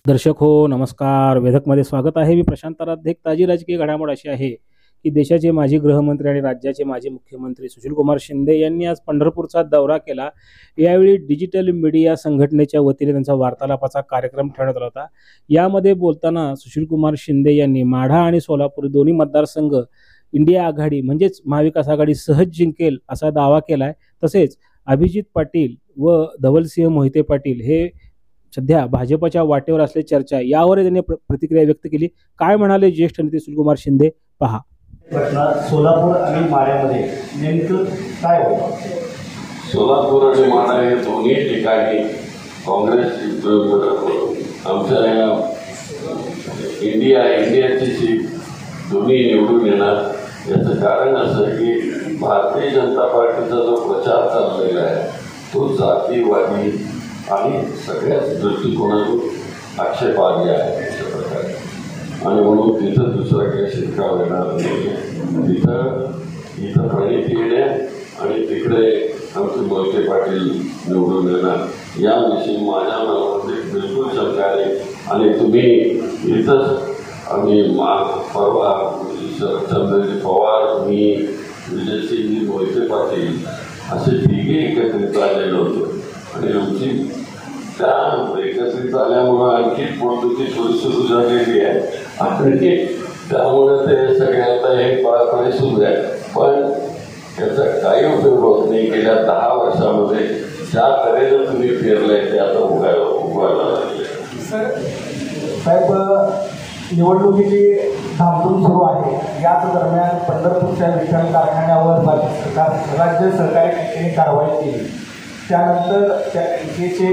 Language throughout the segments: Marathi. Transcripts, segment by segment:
दर्शक हो नमस्कार. वेधकमध्ये स्वागत आहे. मी प्रशांत आराध्य. एक ताजी राजकीय घडामोड अशी आहे की देशाचे माजी गृहमंत्री आणि राज्याचे माजी मुख्यमंत्री सुशीलकुमार शिंदे यांनी आज पंढरपूरचा दौरा केला. यावेळी डिजिटल मीडिया संघटनेच्या वतीने त्यांचा वार्तालापाचा कार्यक्रम ठेवण्यात आला होता. यामध्ये बोलताना सुशीलकुमार शिंदे यांनी माढा आणि सोलापूर दोन्ही मतदारसंघ इंडिया आघाडी म्हणजेच महाविकास आघाडी सहज जिंकेल असा दावा केलाय. तसेच अभिजित पाटील व धवलसिंह मोहिते पाटील हे सध्या भाजपच्या वाटेवर असल्याची चर्चा आहे. यावर त्यांनी प्रतिक्रिया व्यक्त केली. काय म्हणाले ज्येष्ठ नेते सुशीलकुमार शिंदे पहा. सोलापूर आणि माढ्यामध्ये नेमकं काय होतं? सोलापूर आणि माढा हे दोन्ही ठिकाणी काँग्रेस आमच्या इंडियाची सीट दोन्ही निवडून येणार. याचं कारण असं की भारतीय जनता पार्टीचा जो प्रचार चाललेला आहे तो जातीवादी आणि सगळ्याच दृष्टिकोनातून आक्षेपार्ह आहे अशा प्रकारे. आणि म्हणून तिथं दुसरं काही शिरकाव येणार नाही. इथं प्रणिती येणे आणि तिकडे आमचे मोहिते पाटील निवडून येणार याविषयी माझ्या मनामध्ये बिलकुल शंका नाही. आणि तुम्ही इथंच आम्ही परवा शरदचंद्रजी पवार मी विजयसिंहजी मोहिते पाटील असे तिघे एकत्रित आलेले होते आणि आमची त्या एकत्रित आल्यामुळं आणखी पोटदुखी थोडी सुरू झालेली आहे आणि त्यामुळे ते सगळे आता हे पाळपणे सुरू आहे. पण याचा काही उपयोग होत नाही. गेल्या 10 वर्षामध्ये ज्या तऱ्हेनं तुम्ही फिरलंय ते आता उगवायला लागले. साहेब, निवडणुकीची धामधूम सुरू आहे. याच दरम्यान पंढरपूरच्या विठ्ठल कारखान्यावर राज्य सहकारी बँकेने कारवाई केली. त्यानंतर त्या बँकेचे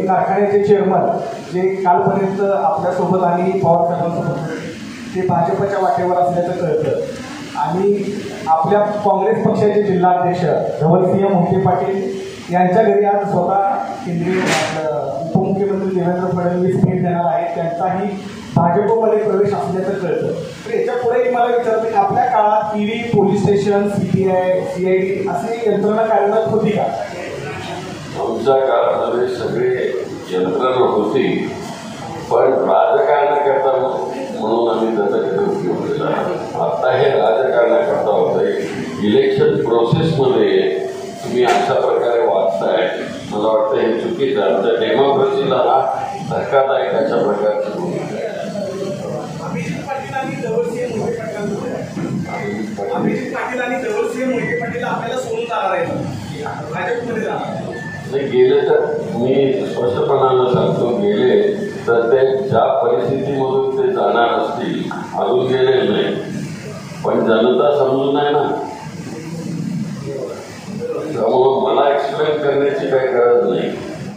कारखान्याचे चेअरमन जे कालपर्यंत आपल्यासोबत आणि पवार साहेबांसोबत ते भाजपच्या वाटेवर असल्याचं कळतं. आणि आपल्या काँग्रेस पक्षाचे जिल्हाध्यक्ष धवलसिंह मोहिते पाटील यांच्या घरी आज स्वतः केंद्रीय उपमुख्यमंत्री देवेंद्र फडणवीस भेट देणार आहेत. त्यांचाही भाजपमध्ये प्रवेश असल्याचं कळतं. तर याच्या पुढे मला विचारतं की आपल्या काळात ED, police station, CBI, CID अशी यंत्रणा कार्यरत होती का? आमच्या काळामध्ये सगळे यंत्रणा होती, पण राजकारणाकरता म्हणून आम्ही त्याचा उपयोग केला. आता हे राजकारणाकरता होतं. इलेक्शन प्रोसेसमध्ये तुम्ही अशा प्रकारे वाचताय, मला वाटतं हे चुकीचं आहे. आमच्या डेमोक्रेसीला धक्कादायक अशा प्रकारची भूमिका आहे. अभिजित पाटील आणि धवलसिंह मोहिते आपल्याला सोडून जाणार आहेत, भाजपमध्ये जाणार. गेले तर मी स्पष्टपणानं सांगतो, गेले तर ते ज्या परिस्थितीमधून ते जाणार असतील अजून गेले नाही, पण जनता समजून आहे ना. त्यामुळं मला एक्सप्लेन करण्याची काही गरज नाही.